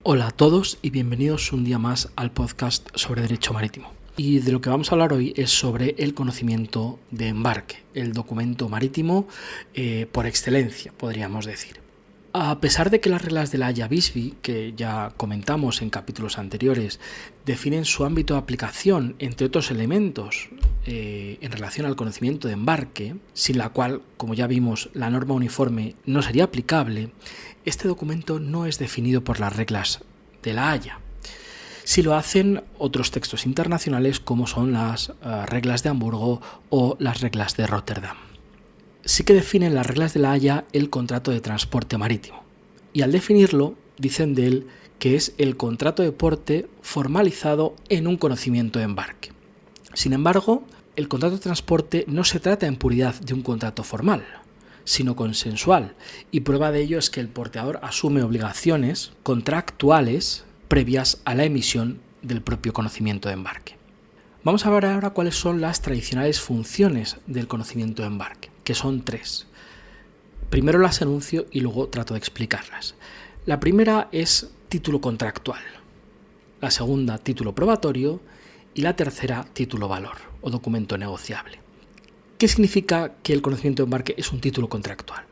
Hola a todos y bienvenidos un día más al podcast sobre Derecho Marítimo. Y de lo que vamos a hablar hoy es sobre el conocimiento de embarque, el documento marítimo por excelencia, podríamos decir. A pesar de que las reglas de la Haya Visby, que ya comentamos en capítulos anteriores, definen su ámbito de aplicación, entre otros elementos, en relación al conocimiento de embarque, sin la cual, como ya vimos, la norma uniforme no sería aplicable, este documento no es definido por las reglas de la Haya. Sí lo hacen otros textos internacionales como son las reglas de Hamburgo o las reglas de Rotterdam. Sí que definen las reglas de la Haya el contrato de transporte marítimo, y al definirlo dicen de él que es el contrato de porte formalizado en un conocimiento de embarque. Sin embargo, el contrato de transporte no se trata en puridad de un contrato formal, sino consensual, y prueba de ello es que el porteador asume obligaciones contractuales previas a la emisión del propio conocimiento de embarque. Vamos a ver ahora cuáles son las tradicionales funciones del conocimiento de embarque, que son tres. Primero las enuncio y luego trato de explicarlas. La primera es título contractual, la segunda título probatorio y la tercera título valor o documento negociable. ¿Qué significa que el conocimiento de embarque es un título contractual?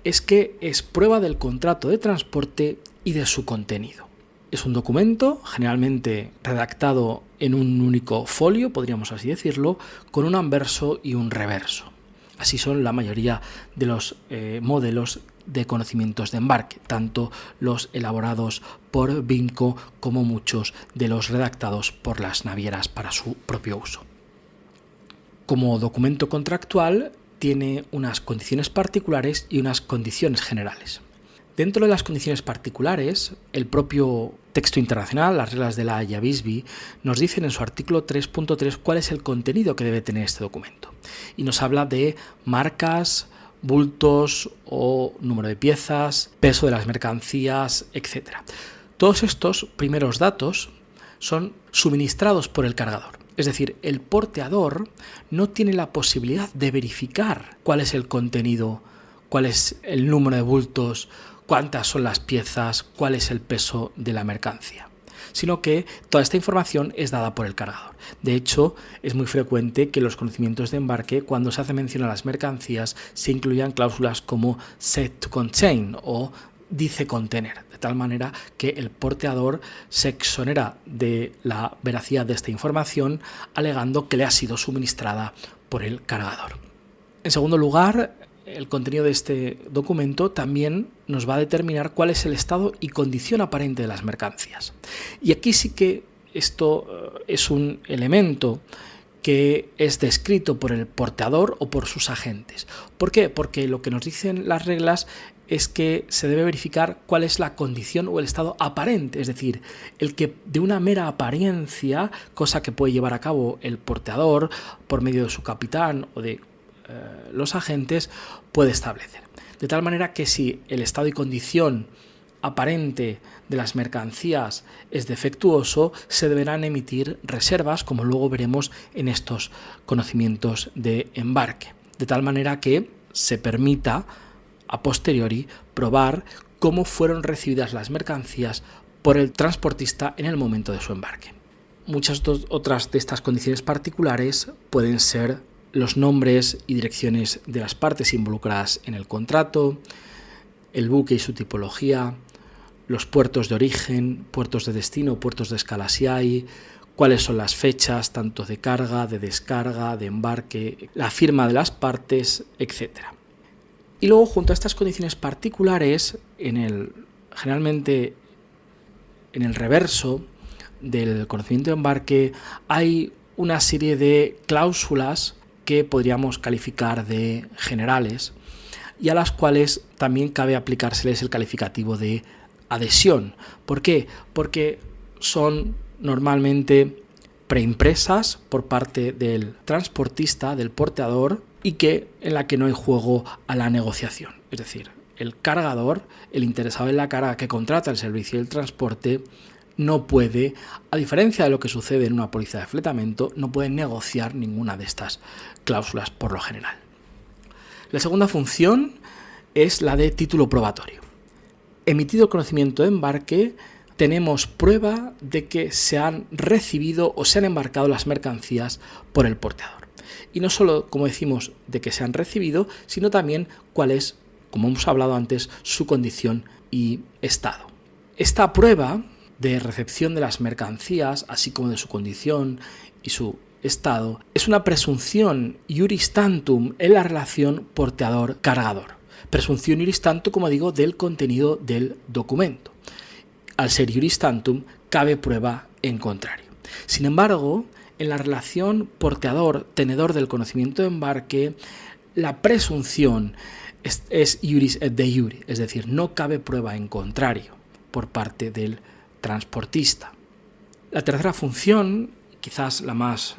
Es que es prueba del contrato de transporte y de su contenido. Es un documento generalmente redactado en un único folio, podríamos así decirlo, con un anverso y un reverso. Así son la mayoría de los modelos de conocimientos de embarque, tanto los elaborados por BIMCO como muchos de los redactados por las navieras para su propio uso. Como documento contractual tiene unas condiciones particulares y unas condiciones generales. Dentro de las condiciones particulares, el propio texto internacional, las reglas de la Haya Visby, nos dicen en su artículo 3.3 cuál es el contenido que debe tener este documento. Y nos habla de marcas, bultos o número de piezas, peso de las mercancías, etc. Todos estos primeros datos son suministrados por el cargador. Es decir, el porteador no tiene la posibilidad de verificar cuál es el contenido, cuál es el número de bultos, cuántas son las piezas, cuál es el peso de la mercancía, sino que toda esta información es dada por el cargador. De hecho, es muy frecuente que en los conocimientos de embarque, cuando se hace mención a las mercancías, se incluyan cláusulas como said to contain o dice contener, de tal manera que el porteador se exonera de la veracidad de esta información alegando que le ha sido suministrada por el cargador. En segundo lugar, el contenido de este documento también nos va a determinar cuál es el estado y condición aparente de las mercancías. Y aquí sí que esto es un elemento que es descrito por el porteador o por sus agentes. ¿Por qué? Porque lo que nos dicen las reglas es que se debe verificar cuál es la condición o el estado aparente, es decir, el que de una mera apariencia, cosa que puede llevar a cabo el porteador por medio de su capitán o de los agentes, puede establecer. De tal manera que si el estado y condición aparente de las mercancías es defectuoso, se deberán emitir reservas, como luego veremos en estos conocimientos de embarque, de tal manera que se permita a posteriori probar cómo fueron recibidas las mercancías por el transportista en el momento de su embarque. Muchas otras de estas condiciones particulares pueden ser los nombres y direcciones de las partes involucradas en el contrato, el buque y su tipología, los puertos de origen, puertos de destino, puertos de escala si hay, cuáles son las fechas tanto de carga, de descarga, de embarque, la firma de las partes, etc. Y luego, junto a estas condiciones particulares, generalmente en el reverso del conocimiento de embarque hay una serie de cláusulas que podríamos calificar de generales y a las cuales también cabe aplicárseles el calificativo de adhesión. ¿Por qué? Porque son normalmente preimpresas por parte del transportista, del porteador, y en la que no hay juego a la negociación. Es decir, el cargador, el interesado en la carga que contrata el servicio del transporte, no puede, a diferencia de lo que sucede en una póliza de fletamento, no puede negociar ninguna de estas cláusulas por lo general. La segunda función es la de título probatorio. Emitido el conocimiento de embarque, tenemos prueba de que se han recibido o se han embarcado las mercancías por el porteador. Y no solo, como decimos, de que se han recibido, sino también cuál es, como hemos hablado antes, su condición y estado. Esta prueba de recepción de las mercancías, así como de su condición y su estado, es una presunción iuris tantum en la relación porteador-cargador. Presunción iuris tantum, como digo, del contenido del documento. Al ser iuris tantum, cabe prueba en contrario. Sin embargo, en la relación porteador-tenedor del conocimiento de embarque, la presunción es iuris et de iure, es decir, no cabe prueba en contrario por parte del transportista. La tercera función, quizás la más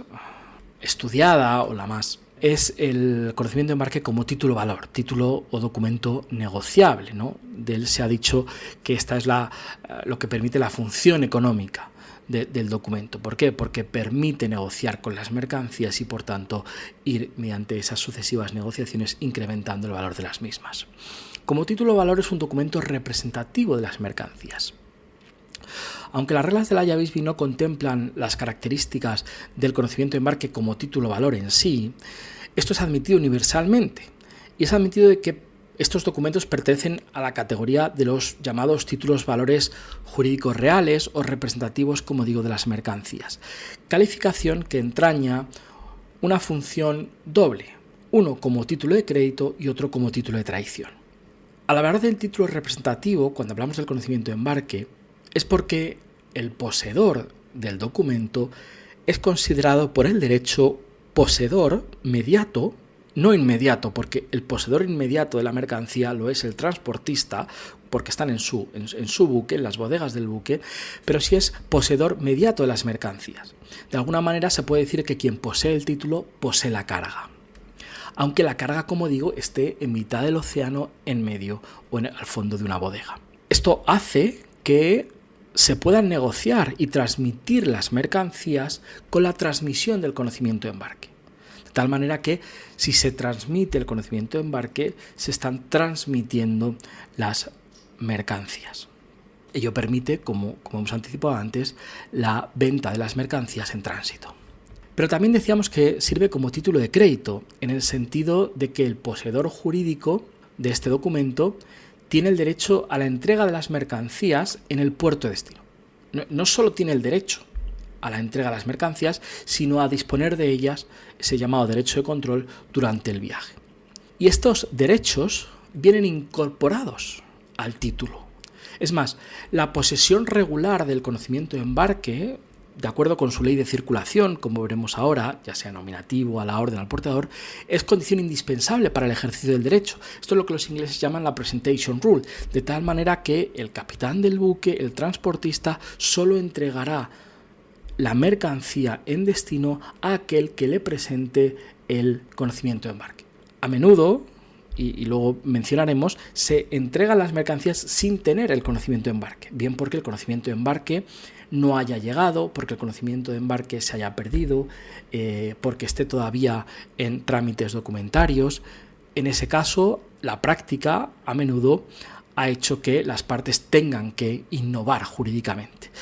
estudiada o la más, es el conocimiento de embarque como título-valor, título o documento negociable, ¿no? De él se ha dicho que esta es lo que permite la función económica del documento. ¿Por qué? Porque permite negociar con las mercancías y, por tanto, ir mediante esas sucesivas negociaciones incrementando el valor de las mismas. Como título-valor es un documento representativo de las mercancías. Aunque las reglas de la Llavisby no contemplan las características del conocimiento de embarque como título-valor en sí, esto es admitido universalmente y es admitido de que estos documentos pertenecen a la categoría de los llamados títulos-valores jurídicos reales o representativos, como digo, de las mercancías. Calificación que entraña una función doble, uno como título de crédito y otro como título de traición. Al hablar del título representativo, cuando hablamos del conocimiento de embarque, es porque el poseedor del documento es considerado por el derecho poseedor mediato, no inmediato, porque el poseedor inmediato de la mercancía lo es el transportista, porque están en su buque, en las bodegas del buque, pero sí es poseedor mediato de las mercancías. De alguna manera se puede decir que quien posee el título posee la carga. Aunque la carga, como digo, esté en mitad del océano, en medio o al fondo de una bodega. Esto hace que se puedan negociar y transmitir las mercancías con la transmisión del conocimiento de embarque. De tal manera que si se transmite el conocimiento de embarque, se están transmitiendo las mercancías. Ello permite, como hemos anticipado antes, la venta de las mercancías en tránsito. Pero también decíamos que sirve como título de crédito, en el sentido de que el poseedor jurídico de este documento tiene el derecho a la entrega de las mercancías en el puerto de destino. No solo tiene el derecho a la entrega de las mercancías, sino a disponer de ellas, ese llamado derecho de control, durante el viaje. Y estos derechos vienen incorporados al título. Es más, la posesión regular del conocimiento de embarque, de acuerdo con su ley de circulación, como veremos ahora, ya sea nominativo, a la orden, al portador, es condición indispensable para el ejercicio del derecho. Esto es lo que los ingleses llaman la presentation rule, de tal manera que el capitán del buque, el transportista, solo entregará la mercancía en destino a aquel que le presente el conocimiento de embarque. A menudo, y luego mencionaremos, se entregan las mercancías sin tener el conocimiento de embarque, bien porque el conocimiento de embarque no haya llegado, porque el conocimiento de embarque se haya perdido, porque esté todavía en trámites documentarios. En ese caso, la práctica a menudo ha hecho que las partes tengan que innovar jurídicamente.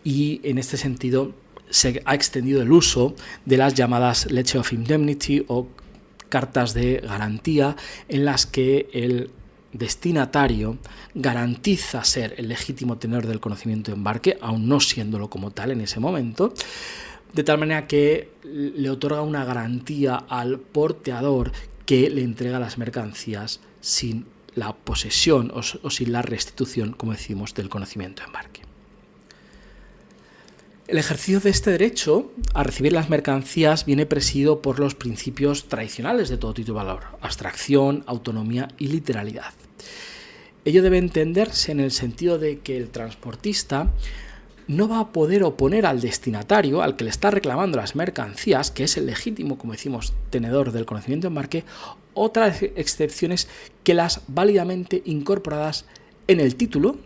Y en este sentido se ha extendido el uso de las llamadas Letter of Indemnity o cartas de garantía, en las que el destinatario garantiza ser el legítimo tenedor del conocimiento de embarque, aun no siéndolo como tal en ese momento, de tal manera que le otorga una garantía al porteador que le entrega las mercancías sin la posesión o sin la restitución, como decimos, del conocimiento de embarque. El ejercicio de este derecho a recibir las mercancías viene presidido por los principios tradicionales de todo título de valor: abstracción, autonomía y literalidad. Ello debe entenderse en el sentido de que el transportista no va a poder oponer al destinatario, al que le está reclamando las mercancías, que es el legítimo, como decimos, tenedor del conocimiento de embarque, otras excepciones que las válidamente incorporadas en el título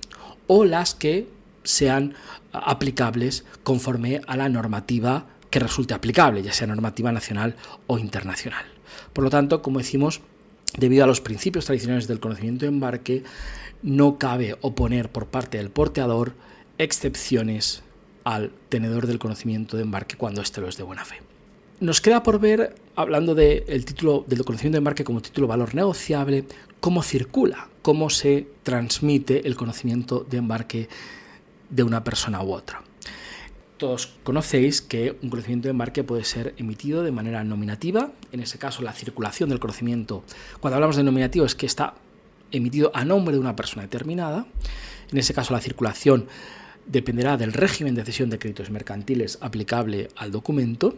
o las que sean aplicables conforme a la normativa que resulte aplicable, ya sea normativa nacional o internacional. Por lo tanto, como decimos, debido a los principios tradicionales del conocimiento de embarque, no cabe oponer por parte del porteador excepciones al tenedor del conocimiento de embarque cuando éste lo es de buena fe. Nos queda por ver, hablando del título del conocimiento de embarque como título valor negociable, cómo circula, cómo se transmite el conocimiento de embarque de una persona u otra. Todos conocéis que un conocimiento de embarque puede ser emitido de manera nominativa. En ese caso, la circulación del conocimiento, cuando hablamos de nominativo, es que está emitido a nombre de una persona determinada. En ese caso, la circulación dependerá del régimen de cesión de créditos mercantiles aplicable al documento.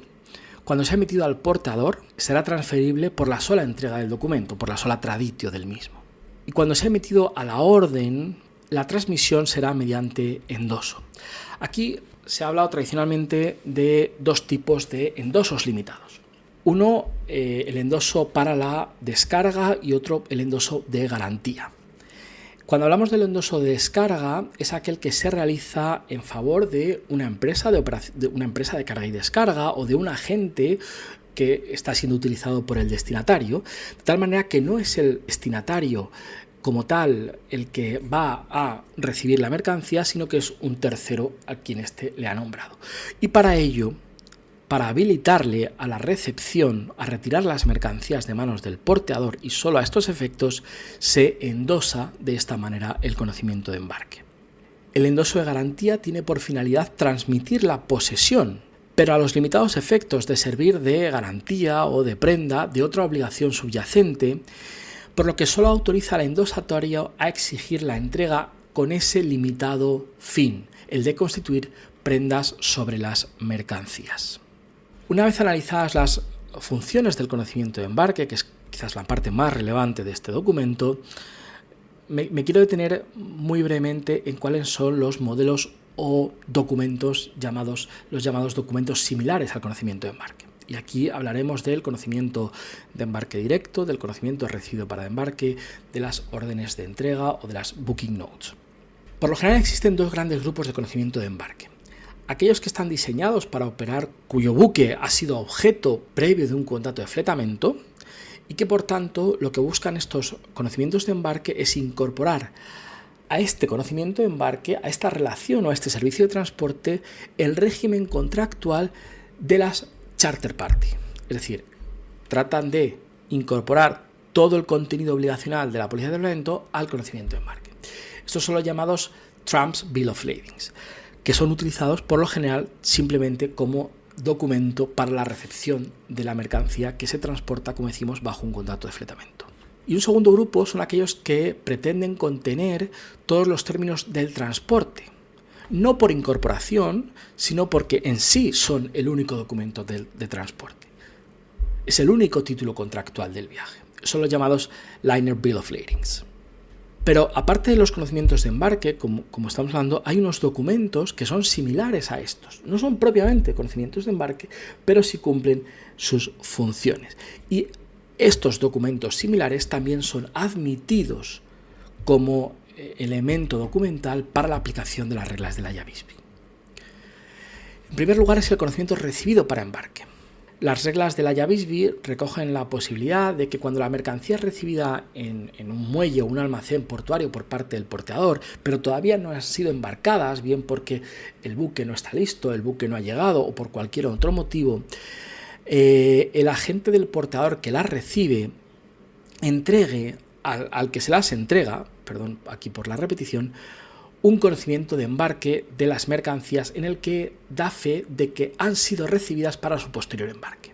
Cuando sea emitido al portador, será transferible por la sola entrega del documento, por la sola traditio del mismo. Y cuando sea emitido a la orden, la transmisión será mediante endoso. Aquí se ha hablado tradicionalmente de dos tipos de endosos limitados. Uno, el endoso para la descarga, y otro, el endoso de garantía. Cuando hablamos del endoso de descarga, es aquel que se realiza en favor de una empresa de carga y descarga o de un agente que está siendo utilizado por el destinatario, de tal manera que no es el destinatario como tal el que va a recibir la mercancía, sino que es un tercero a quien éste le ha nombrado. Y para ello, para habilitarle a la recepción, a retirar las mercancías de manos del porteador y solo a estos efectos, se endosa de esta manera el conocimiento de embarque. El endoso de garantía tiene por finalidad transmitir la posesión, pero a los limitados efectos de servir de garantía o de prenda de otra obligación subyacente, por lo que solo autoriza al endosatario a exigir la entrega con ese limitado fin, el de constituir prendas sobre las mercancías. Una vez analizadas las funciones del conocimiento de embarque, que es quizás la parte más relevante de este documento, me quiero detener muy brevemente en cuáles son los modelos o documentos los llamados documentos similares al conocimiento de embarque. Y aquí hablaremos del conocimiento de embarque directo, del conocimiento recibido para embarque, de las órdenes de entrega o de las booking notes. Por lo general existen dos grandes grupos de conocimiento de embarque. Aquellos que están diseñados para operar cuyo buque ha sido objeto previo de un contrato de fletamento y que por tanto lo que buscan estos conocimientos de embarque es incorporar a este conocimiento de embarque, a esta relación o a este servicio de transporte, el régimen contractual de las charter party. Es decir, tratan de incorporar todo el contenido obligacional de la póliza de fletamento al conocimiento de embarque. Estos son los llamados Trump's Bill of Ladings, que son utilizados por lo general simplemente como documento para la recepción de la mercancía que se transporta, como decimos, bajo un contrato de fletamento. Y un segundo grupo son aquellos que pretenden contener todos los términos del transporte, no por incorporación, sino porque en sí son el único documento de transporte. Es el único título contractual del viaje. Son los llamados Liner Bill of Ladings. Pero aparte de los conocimientos de embarque, como estamos hablando, hay unos documentos que son similares a estos. No son propiamente conocimientos de embarque, pero sí cumplen sus funciones. Y estos documentos similares también son admitidos como elemento documental para la aplicación de las reglas de la IABISBI. En primer lugar es el conocimiento recibido para embarque. Las reglas de la IABISBI recogen la posibilidad de que cuando la mercancía es recibida en un muelle o un almacén portuario por parte del porteador, pero todavía no han sido embarcadas, bien porque el buque no está listo, el buque no ha llegado o por cualquier otro motivo, el agente del porteador que las recibe entregue al que se las entrega, perdón, aquí por la repetición, un conocimiento de embarque de las mercancías en el que da fe de que han sido recibidas para su posterior embarque.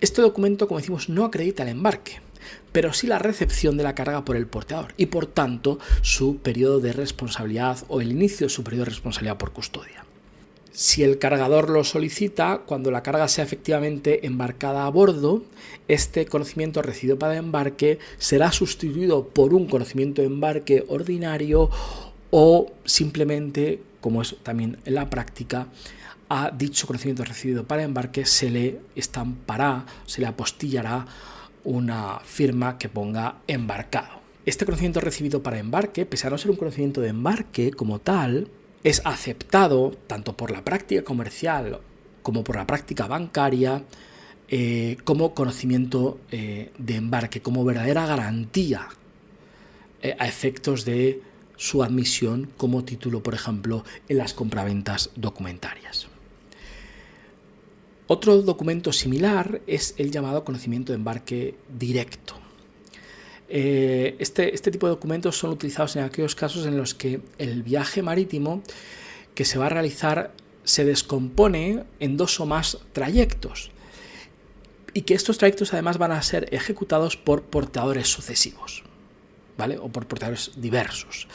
Este documento, como decimos, no acredita el embarque, pero sí la recepción de la carga por el porteador y, por tanto, su periodo de responsabilidad o el inicio de su periodo de responsabilidad por custodia. Si el cargador lo solicita, cuando la carga sea efectivamente embarcada a bordo, este conocimiento recibido para embarque será sustituido por un conocimiento de embarque ordinario o simplemente, como es también en la práctica, a dicho conocimiento recibido para embarque se le estampará, se le apostillará una firma que ponga embarcado. Este conocimiento recibido para embarque, pese a no ser un conocimiento de embarque como tal, es aceptado tanto por la práctica comercial como por la práctica bancaria como conocimiento de embarque, como verdadera garantía a efectos de su admisión como título, por ejemplo, en las compraventas documentarias. Otro documento similar es el llamado conocimiento de embarque directo. Este tipo de documentos son utilizados en aquellos casos en los que el viaje marítimo que se va a realizar se descompone en 2 o más trayectos y que estos trayectos además van a ser ejecutados por porteadores sucesivos, ¿vale? O por porteadores diversos,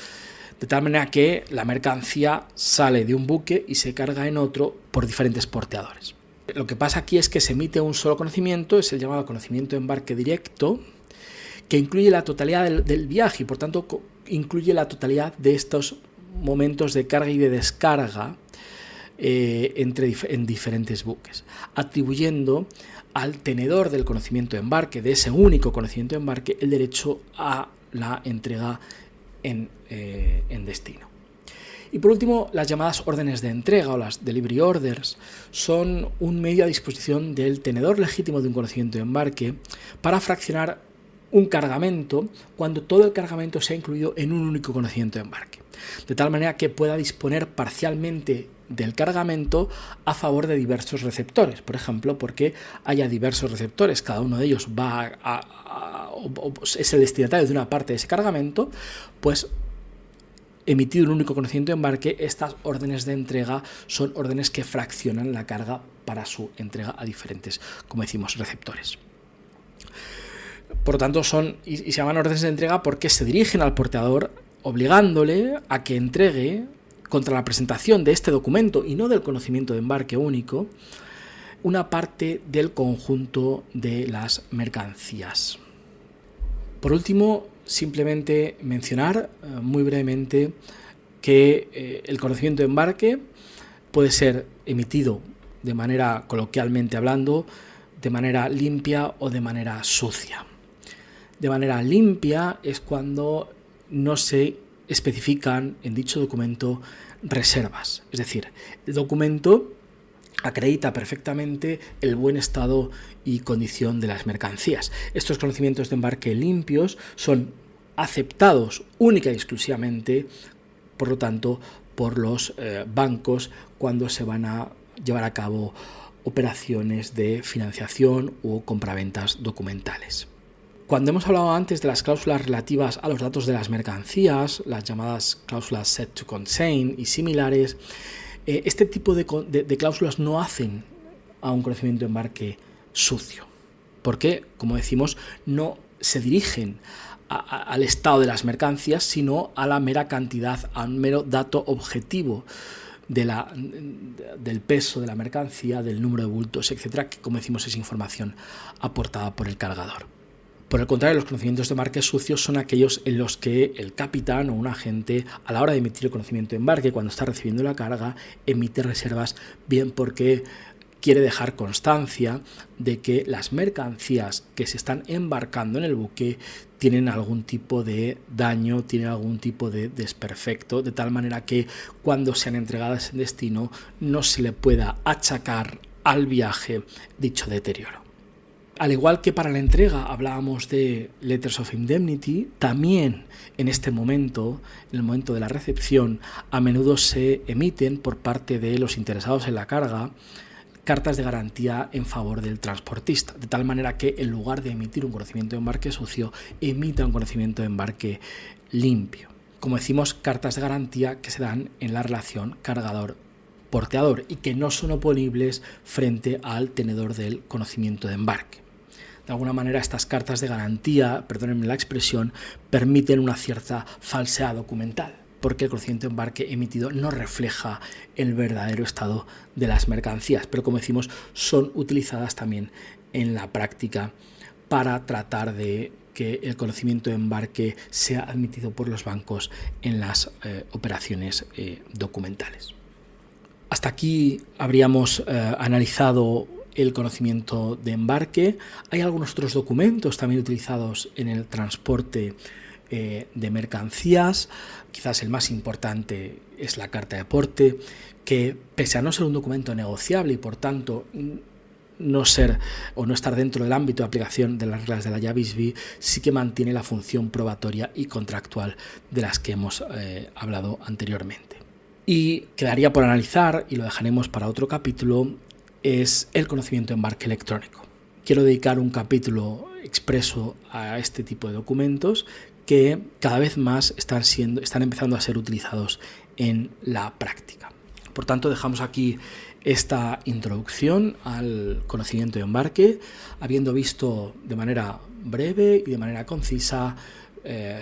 de tal manera que la mercancía sale de un buque y se carga en otro por diferentes porteadores. Lo que pasa aquí es que se emite un solo conocimiento, es el llamado conocimiento de embarque directo, que incluye la totalidad del viaje y por tanto incluye la totalidad de estos momentos de carga y de descarga en diferentes buques, atribuyendo al tenedor del conocimiento de embarque, de ese único conocimiento de embarque, el derecho a la entrega en destino. Y por último, las llamadas órdenes de entrega o las delivery orders son un medio a disposición del tenedor legítimo de un conocimiento de embarque para fraccionar un cargamento cuando todo el cargamento sea incluido en un único conocimiento de embarque, de tal manera que pueda disponer parcialmente del cargamento a favor de diversos receptores, por ejemplo, porque haya diversos receptores, cada uno de ellos es el destinatario de una parte de ese cargamento, pues emitido un único conocimiento de embarque, estas órdenes de entrega son órdenes que fraccionan la carga para su entrega a diferentes, como decimos, receptores. Por lo tanto, se llaman órdenes de entrega porque se dirigen al porteador obligándole a que entregue, contra la presentación de este documento y no del conocimiento de embarque único, una parte del conjunto de las mercancías. Por último, simplemente mencionar muy brevemente que el conocimiento de embarque puede ser emitido de manera, coloquialmente hablando, de manera limpia o de manera sucia. De manera limpia es cuando no se especifican en dicho documento reservas, es decir, el documento acredita perfectamente el buen estado y condición de las mercancías. Estos conocimientos de embarque limpios son aceptados única y exclusivamente, por lo tanto, por los bancos cuando se van a llevar a cabo operaciones de financiación o compraventas documentales. Cuando hemos hablado antes de las cláusulas relativas a los datos de las mercancías, las llamadas cláusulas set to contain y similares, este tipo de cláusulas no hacen a un conocimiento de embarque sucio, porque, como decimos, no se dirigen al estado de las mercancías, sino a la mera cantidad, a un mero dato objetivo del peso de la mercancía, del número de bultos, etcétera, que, como decimos, es información aportada por el cargador. Por el contrario, los conocimientos de embarque sucios son aquellos en los que el capitán o un agente, a la hora de emitir el conocimiento de embarque, cuando está recibiendo la carga, emite reservas, bien porque quiere dejar constancia de que las mercancías que se están embarcando en el buque tienen algún tipo de daño, tienen algún tipo de desperfecto, de tal manera que cuando sean entregadas en destino no se le pueda achacar al viaje dicho deterioro. Al igual que para la entrega hablábamos de Letters of Indemnity, también en este momento, en el momento de la recepción, a menudo se emiten por parte de los interesados en la carga cartas de garantía en favor del transportista, de tal manera que en lugar de emitir un conocimiento de embarque sucio, emita un conocimiento de embarque limpio. Como decimos, cartas de garantía que se dan en la relación cargador-porteador y que no son oponibles frente al tenedor del conocimiento de embarque. De alguna manera, estas cartas de garantía, perdónenme la expresión, permiten una cierta falsedad documental, porque el conocimiento de embarque emitido no refleja el verdadero estado de las mercancías, pero como decimos, son utilizadas también en la práctica para tratar de que el conocimiento de embarque sea admitido por los bancos en las operaciones documentales. Hasta aquí habríamos analizado el conocimiento de embarque. Hay algunos otros documentos también utilizados en el transporte de mercancías. Quizás el más importante es la carta de porte, que pese a no ser un documento negociable y por tanto no ser o no estar dentro del ámbito de aplicación de las reglas de la JABISB, sí que mantiene la función probatoria y contractual de las que hemos hablado anteriormente. Y quedaría por analizar, y lo dejaremos para otro capítulo, es el conocimiento de embarque electrónico. Quiero dedicar un capítulo expreso a este tipo de documentos que cada vez más están empezando a ser utilizados en la práctica. Por tanto, dejamos aquí esta introducción al conocimiento de embarque, habiendo visto de manera breve y de manera concisa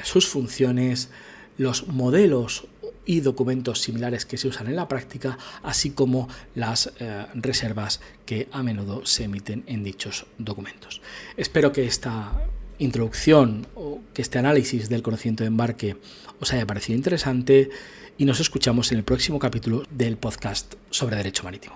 sus funciones, los modelos y documentos similares que se usan en la práctica, así como las reservas que a menudo se emiten en dichos documentos. Espero que esta introducción o que este análisis del conocimiento de embarque os haya parecido interesante y nos escuchamos en el próximo capítulo del podcast sobre Derecho Marítimo.